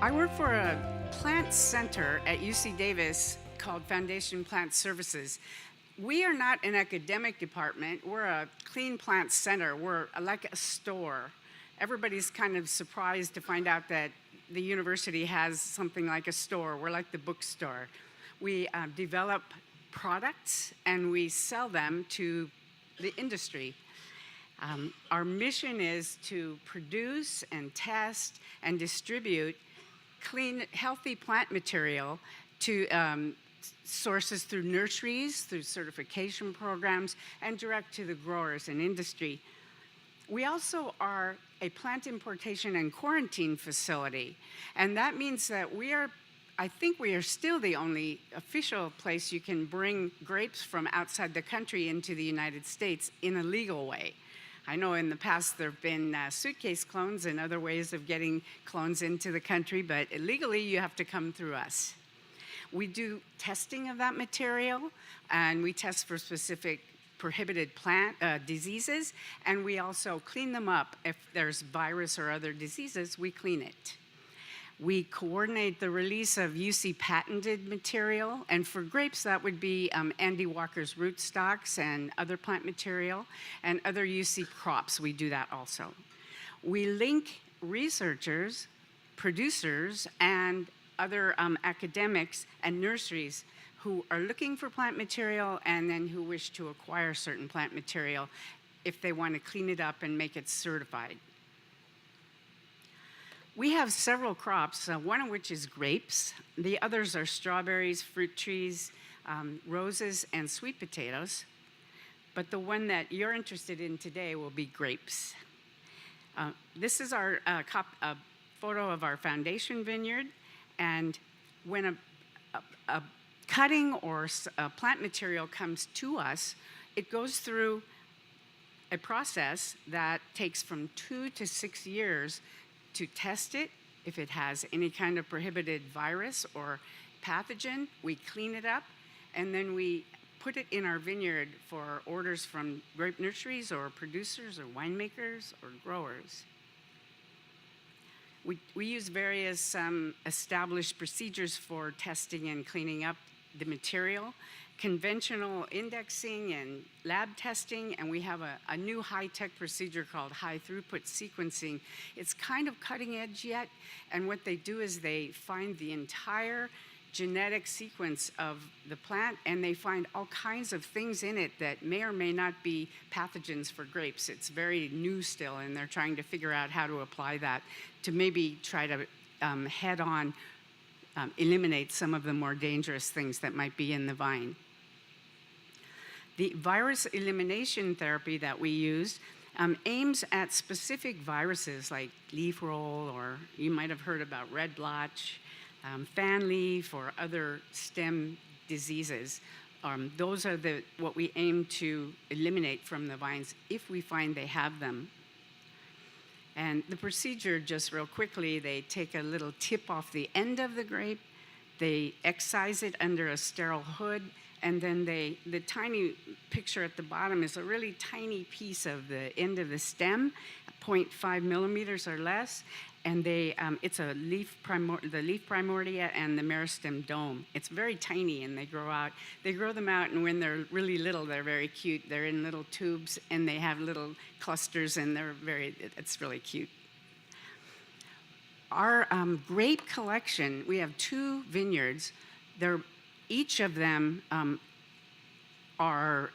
I work for a plant center at UC Davis called Foundation Plant Services. We are not an academic department. We're a clean plant center. We're like a store. Everybody's kind of surprised to find out that the university has something like a store. We're like the bookstore. We develop products and we sell them to the industry. Our mission is to produce and test and distribute clean, healthy plant material to sources through nurseries, through certification programs, and direct to the growers and industry. We also are a plant importation and quarantine facility, and that means that I think we are still the only official place you can bring grapes from outside the country into the United States in a legal way. I know in the past there have been suitcase clones and other ways of getting clones into the country, but illegally you have to come through us. We do testing of that material, and we test for specific prohibited plant diseases, and we also clean them up. If there's virus or other diseases, we clean it. We coordinate the release of UC patented material, and for grapes that would be Andy Walker's rootstocks and other plant material, and other UC crops, we do that also. We link researchers, producers, and other academics and nurseries who are looking for plant material and then who wish to acquire certain plant material if they want to clean it up and make it certified. We have several crops, one of which is grapes. The others are strawberries, fruit trees, roses, and sweet potatoes. But the one that you're interested in today will be grapes. This is our a photo of our foundation vineyard. And when a cutting or a plant material comes to us, it goes through a process that takes from 2 to 6 years to test it. If it has any kind of prohibited virus or pathogen, we clean it up, and then we put it in our vineyard for orders from grape nurseries or producers or winemakers or growers. We use various established procedures for testing and cleaning up the material, conventional indexing and lab testing, and we have a new high-tech procedure called High-Throughput Sequencing. It's kind of cutting edge yet, and what they do is they find the entire genetic sequence of the plant, and they find all kinds of things in it that may or may not be pathogens for grapes. It's very new still, and they're trying to figure out how to apply that to maybe try to head-on eliminate some of the more dangerous things that might be in the vine. The virus elimination therapy that we use aims at specific viruses like leaf roll, or you might have heard about red blotch, fan leaf, or other stem diseases. Those are what we aim to eliminate from the vines if we find they have them. And the procedure, just real quickly, they take a little tip off the end of the grape, they excise it under a sterile hood, and then the tiny picture at the bottom is a really tiny piece of the end of the stem, 0.5 millimeters or less, and it's the leaf primordia and the meristem dome. It's very tiny, and they grow them out, and when they're really little, they're very cute. They're in little tubes, and they have little clusters, and it's really cute. Our grape collection, we have 2 vineyards. Each of them are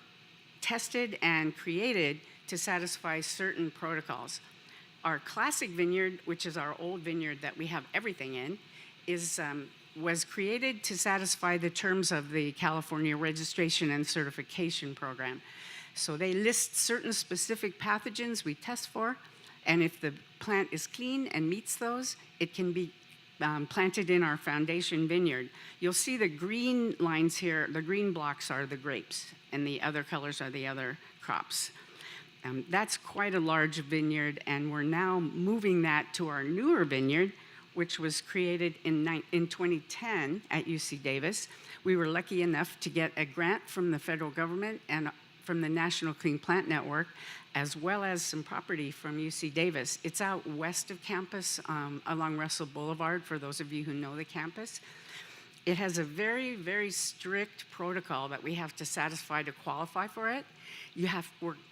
tested and created to satisfy certain protocols. Our classic vineyard, which is our old vineyard that we have everything in, was created to satisfy the terms of the California Registration and Certification Program. So they list certain specific pathogens we test for, and if the plant is clean and meets those, it can be planted in our foundation vineyard. You'll see the green lines here, the green blocks are the grapes, and the other colors are the other crops. That's quite a large vineyard, and we're now moving that to our newer vineyard, which was created in 2010 at UC Davis. We were lucky enough to get a grant from the federal government and from the National Clean Plant Network, as well as some property from UC Davis. It's out west of campus along Russell Boulevard, for those of you who know the campus. It has a very, very strict protocol that we have to satisfy to qualify for it.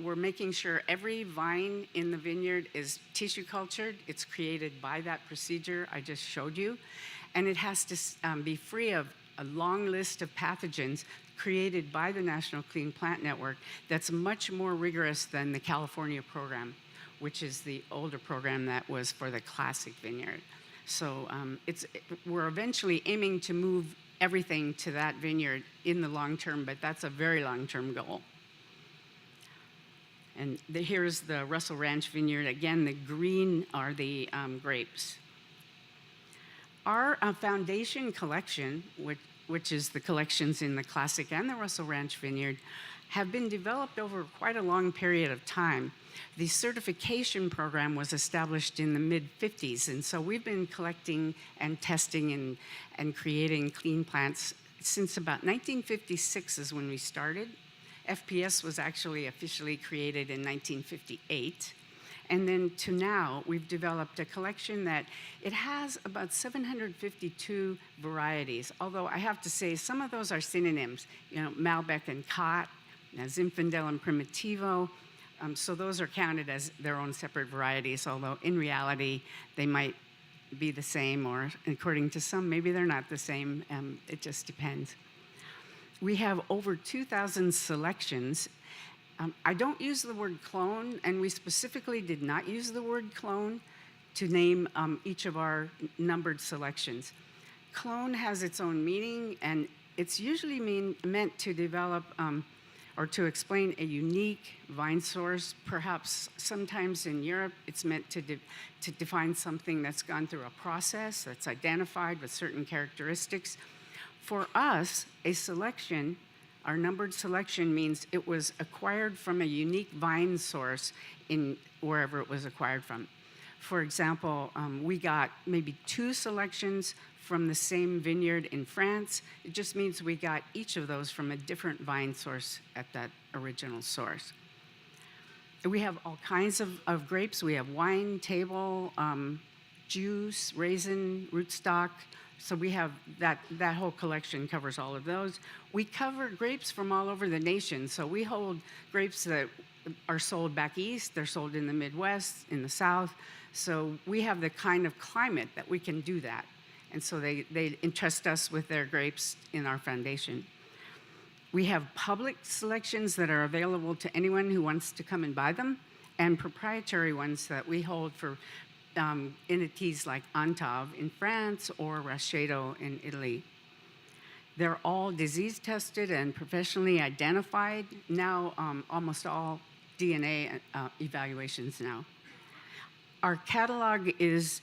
We're making sure every vine in the vineyard is tissue cultured. It's created by that procedure I just showed you. And it has to be free of a long list of pathogens created by the National Clean Plant Network that's much more rigorous than the California program, which is the older program that was for the classic vineyard. So we're eventually aiming to move everything to that vineyard in the long term, but that's a very long-term goal. And here's the Russell Ranch Vineyard. Again, the green are the grapes. Our foundation collection, which is the collections in the Classic and the Russell Ranch Vineyard, have been developed over quite a long period of time. The certification program was established in the mid-50s, and so we've been collecting and testing and creating clean plants since about 1956 is when we started. FPS was actually officially created in 1958. And then to now, we've developed a collection that it has about 752 varieties, although I have to say some of those are synonyms, Malbec and Cot, Zinfandel and Primitivo, so those are counted as their own separate varieties, although in reality, they might be the same, or according to some, maybe they're not the same, it just depends. We have over 2,000 selections. I don't use the word clone, and we specifically did not use the word clone to name each of our numbered selections. Clone has its own meaning, and it's usually meant to develop or to explain a unique vine source. Perhaps sometimes in Europe, it's meant to define something that's gone through a process, that's identified with certain characteristics. For us, a selection, our numbered selection, means it was acquired from a unique vine source in wherever it was acquired from. For example, we got maybe 2 selections from the same vineyard in France. It just means we got each of those from a different vine source at that original source. We have all kinds of grapes. We have wine, table, juice, raisin, rootstock. So we have that whole collection covers all of those. We cover grapes from all over the nation. So we hold grapes that are sold back east. They're sold in the Midwest, in the South. So we have the kind of climate that we can do that. And so they entrust us with their grapes in our foundation. We have public selections that are available to anyone who wants to come and buy them, and proprietary ones that we hold for entities like Antave in France or Rascedo in Italy. They're all disease tested and professionally identified. Now, almost all DNA evaluations now. Our catalog is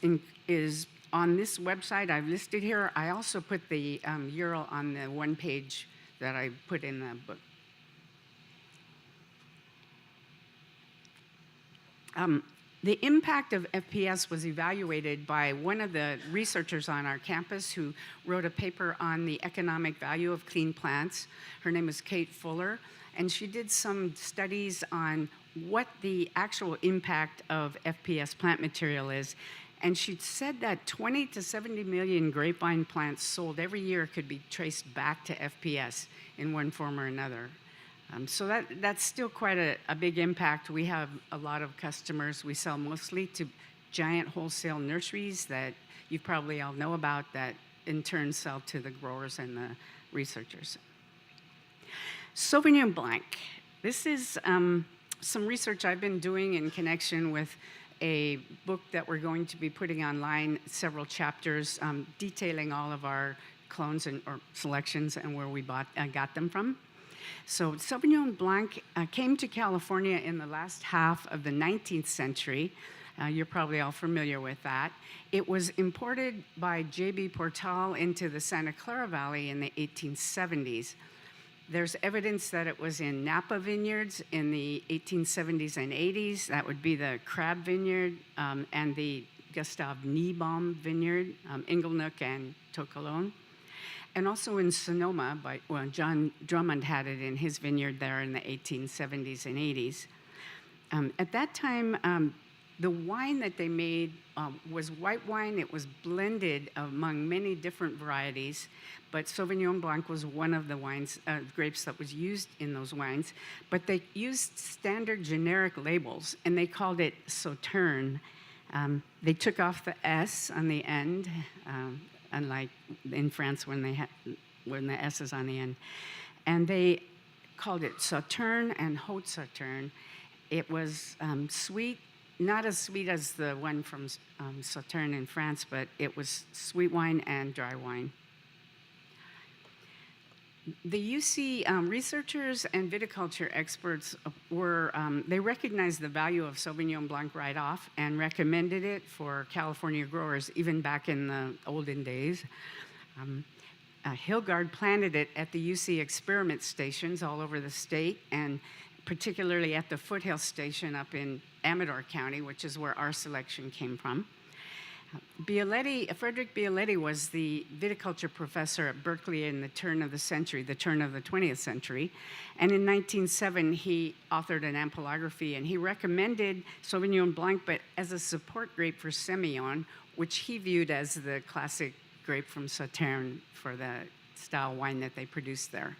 on this website I've listed here. I also put the URL on the one page that I put in the book. The impact of FPS was evaluated by one of the researchers on our campus who wrote a paper on the economic value of clean plants. Her name is Kate Fuller, and she did some studies on what the actual impact of FPS plant material is. And she said that 20 to 70 million grapevine plants sold every year could be traced back to FPS in one form or another. So that's still quite a big impact. We have a lot of customers. We sell mostly to giant wholesale nurseries that you probably all know about, that in turn sell to the growers and the researchers. Sauvignon Blanc. This is some research I've been doing in connection with a book that we're going to be putting online, several chapters detailing all of our clones or selections and where we got them from. So Sauvignon Blanc came to California in the last half of the 19th century. You're probably all familiar with that. It was imported by J.B. Portal into the Santa Clara Valley in the 1870s. There's evidence that it was in Napa vineyards in the 1870s and 80s. That would be the Crab Vineyard and the Gustave Niebaum Vineyard, Inglenook and Tocolon. and also in Sonoma, John Drummond had it in his vineyard there in the 1870s and 80s. At that time, the wine that they made was white wine. It was blended among many different varieties, but Sauvignon Blanc was one of the grapes that was used in those wines. But they used standard generic labels, and they called it Sauterne. They took off the S on the end, unlike in France when the S is on the end, and they called it Sauterne and Haute Sauterne. It was sweet. Not as sweet as the one from Sauterne in France, but it was sweet wine and dry wine. The UC researchers and viticulture experts they recognized the value of Sauvignon Blanc right off and recommended it for California growers even back in the olden days. Hilgard planted it at the UC experiment stations all over the state, and particularly at the Foothill Station up in Amador County, which is where our selection came from. Frederick Bialetti was the viticulture professor at Berkeley in the turn of the 20th century. And in 1907, he authored an ampelography, and he recommended Sauvignon Blanc, but as a support grape for Semillon, which he viewed as the classic grape from Sauterne for the style wine that they produced there.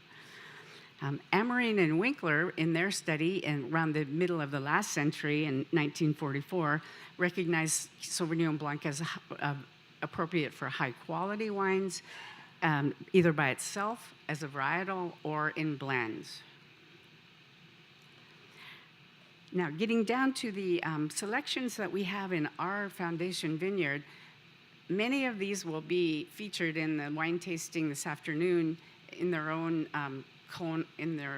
Amarine and Winkler, in their study around the middle of the last century in 1944, recognized Sauvignon Blanc as appropriate for high-quality wines, either by itself as a varietal or in blends. Now, getting down to the selections that we have in our foundation vineyard, many of these will be featured in the wine tasting this afternoon in their own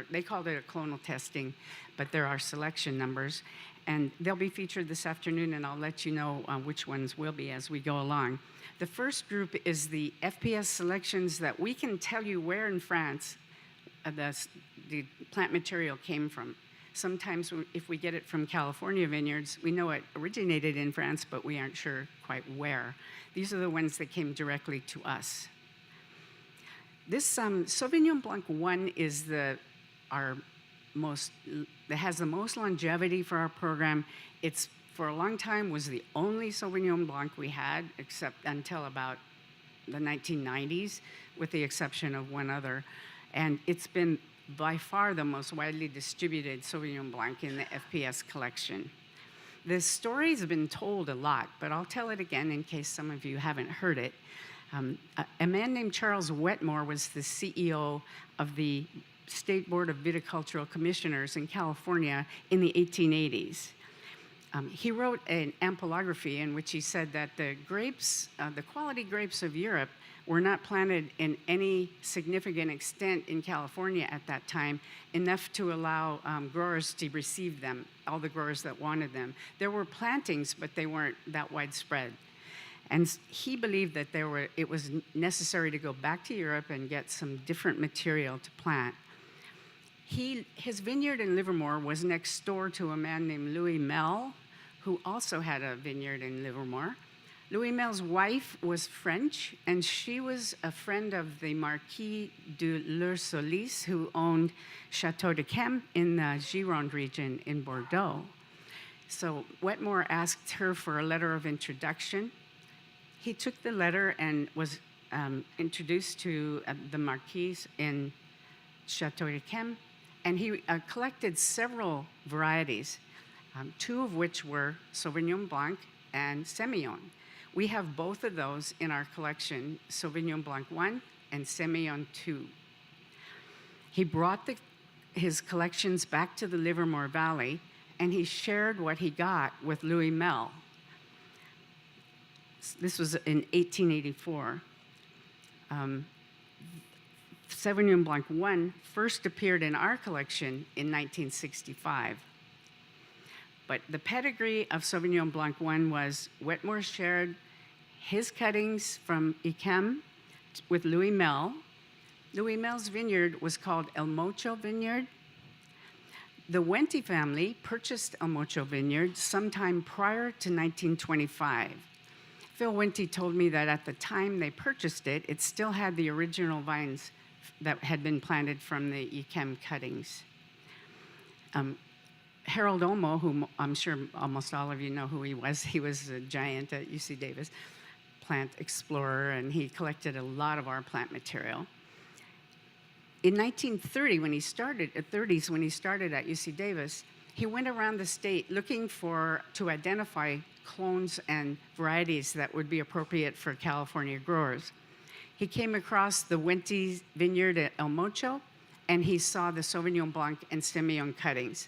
they called it a clonal testing, but there are selection numbers, and they'll be featured this afternoon, and I'll let you know which ones will be as we go along. The first group is the FPS selections that we can tell you where in France the plant material came from. Sometimes if we get it from California vineyards, we know it originated in France, but we aren't sure quite where. These are the ones that came directly to us. This Sauvignon Blanc 1 is that has the most longevity for our program. It's for a long time was the only Sauvignon Blanc we had, except until about the 1990s, with the exception of one other. And it's been by far the most widely distributed Sauvignon Blanc in the FPS collection. The story's been told a lot, but I'll tell it again in case some of you haven't heard it. A man named Charles Wetmore was the CEO of the State Board of Viticultural Commissioners in California in the 1880s. He wrote an ampelography in which he said that the quality grapes of Europe were not planted in any significant extent in California at that time, enough to allow growers to receive them, all the growers that wanted them. There were plantings, but they weren't that widespread. And he believed that it was necessary to go back to Europe and get some different material to plant. His vineyard in Livermore was next door to a man named Louis Mel, who also had a vineyard in Livermore. Louis Mel's wife was French, and she was a friend of the Marquis de l'Ursolis, who owned Chateau de Chem in the Gironde region in Bordeaux. So Wetmore asked her for a letter of introduction. He took the letter and was introduced to the Marquis in Chateau de Chem, and he collected several varieties, two of which were Sauvignon Blanc and Semillon. We have both of those in our collection, Sauvignon Blanc 1 and Semillon 2. He brought his collections back to the Livermore Valley, and he shared what he got with Louis Mel. This was in 1884. Sauvignon Blanc 1 first appeared in our collection in 1965. But the pedigree of Sauvignon Blanc 1 was Wetmore shared his cuttings from Yquem with Louis Mel. Louis Mel's vineyard was called El Mocho Vineyard. The Wente family purchased El Mocho Vineyard sometime prior to 1925. Phil Winty told me that at the time they purchased it, it still had the original vines that had been planted from the Yquem cuttings. Harold Olmo, whom I'm sure almost all of you know who he was a giant at UC Davis, plant explorer, and he collected a lot of our plant material. In 1930, when he started at UC Davis, he went around the state looking to identify clones and varieties that would be appropriate for California growers. He came across the Winty's Vineyard at El Mocho, and he saw the Sauvignon Blanc and Semillon cuttings,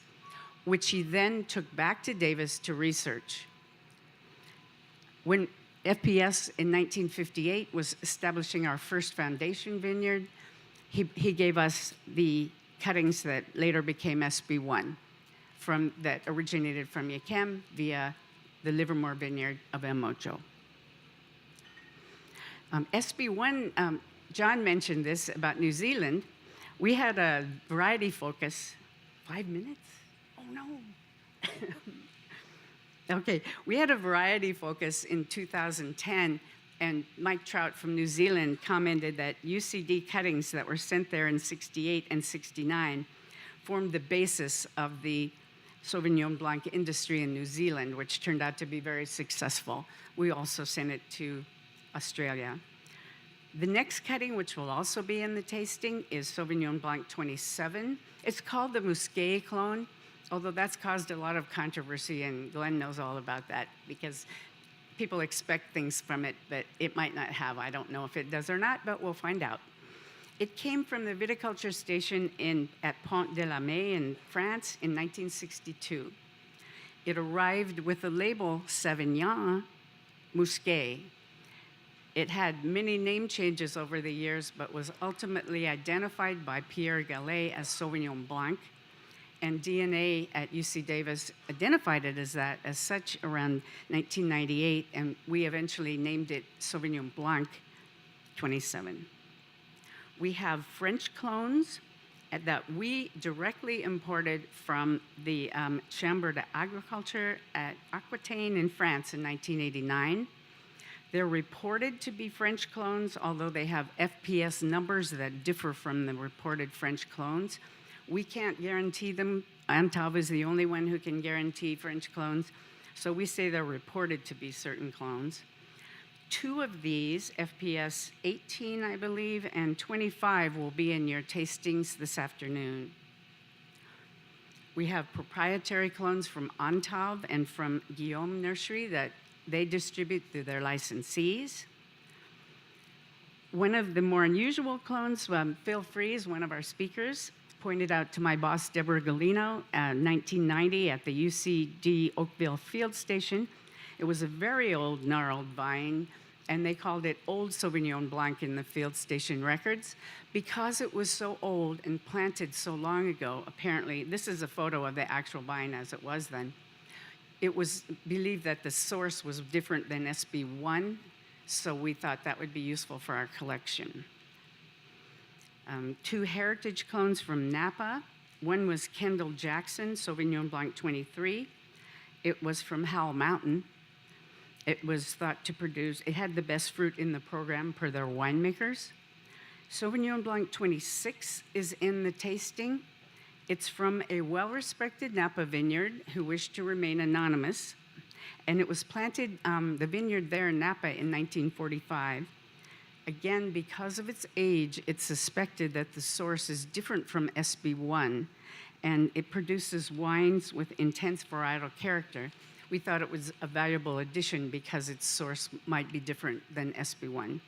which he then took back to Davis to research. When FPS in 1958 was establishing our first foundation vineyard, he gave us the cuttings that later became SB1, that originated from Yquem via the Livermore Vineyard of El Mocho. SB1, John mentioned this about New Zealand. We had a variety focus. 5 minutes? Oh no. Okay, we had a variety focus in 2010, and Mike Trout from New Zealand commented that UCD cuttings that were sent there in 68 and 69 formed the basis of the Sauvignon Blanc industry in New Zealand, which turned out to be very successful. We also sent it to Australia. The next cutting, which will also be in the tasting, is Sauvignon Blanc 27. It's called the Musquet clone, although that's caused a lot of controversy, and Glenn knows all about that because people expect things from it that it might not have. I don't know if it does or not, but we'll find out. It came from the viticulture station at Pont de la May in France in 1962. It arrived with the label Sauvignon Musquet. It had many name changes over the years, but was ultimately identified by Pierre Gallet as Sauvignon Blanc, and DNA at UC Davis identified it as such around 1998, and we eventually named it Sauvignon Blanc 27. We have French clones that we directly imported from the Chambre d'Agriculture at Aquitaine in France in 1989. They're reported to be French clones, although they have FPS numbers that differ from the reported French clones. We can't guarantee them. Antav is the only one who can guarantee French clones, so we say they're reported to be certain clones. 2 of these, FPS 18, I believe, and 25 will be in your tastings this afternoon. We have proprietary clones from Antav and from Guillaume Nursery that they distribute through their licensees. One of the more unusual clones, Phil Freeze, one of our speakers, pointed out to my boss, Deborah Galino, 1990 at the UCD Oakville Field Station. It was a very old gnarled vine, and they called it Old Sauvignon Blanc in the field station records because it was so old and planted so long ago. Apparently, this is a photo of the actual vine as it was then. It was believed that the source was different than SB1, so we thought that would be useful for our collection. 2 heritage clones from Napa. One was Kendall Jackson, Sauvignon Blanc 23. It was from Howell Mountain. It was thought to produce, it had the best fruit in the program per their winemakers. Sauvignon Blanc 26 is in the tasting. It's from a well-respected Napa vineyard who wished to remain anonymous. And it was planted, the vineyard there in Napa in 1945. Again, because of its age, it's suspected that the source is different from SB1, and it produces wines with intense varietal character. We thought it was a valuable addition because its source might be different than SB1.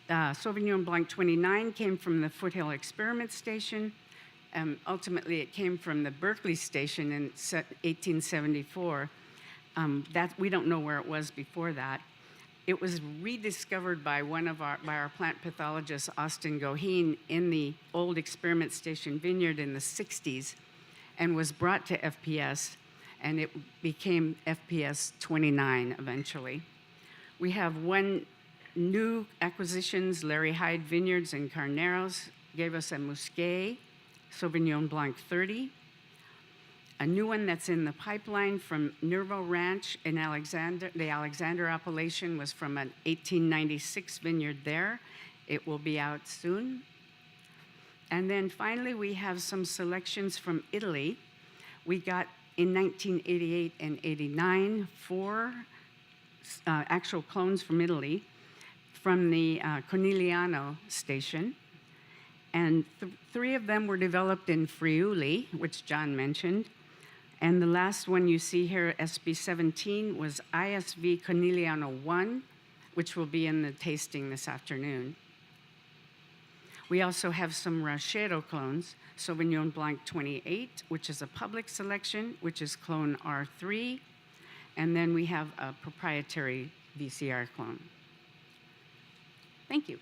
Sauvignon Blanc 29 came from the Foothill Experiment Station. Ultimately, it came from the Berkeley Station in 1874. We don't know where it was before that. It was rediscovered by our plant pathologist, Austin Goheen, in the old Experiment Station vineyard in the 60s, and was brought to FPS, and it became FPS 29 eventually. We have 1 new acquisitions. Larry Hyde Vineyards in Carneros gave us a Musquet, Sauvignon Blanc 30. a new one that's in the pipeline from Nervo Ranch in Alexander. The Alexander appellation was from an 1896 vineyard there. It will be out soon. And then finally, we have some selections from Italy. We got in 1988 and 89 4 actual clones from Italy from the Conigliano station. And 3 of them were developed in Friuli, which John mentioned. And the last one you see here, SB17, was ISV Conigliano 1, which will be in the tasting this afternoon. We also have some Ranchero clones, Sauvignon Blanc 28, which is a public selection, which is clone R3. And then we have a proprietary VCR clone. Thank you.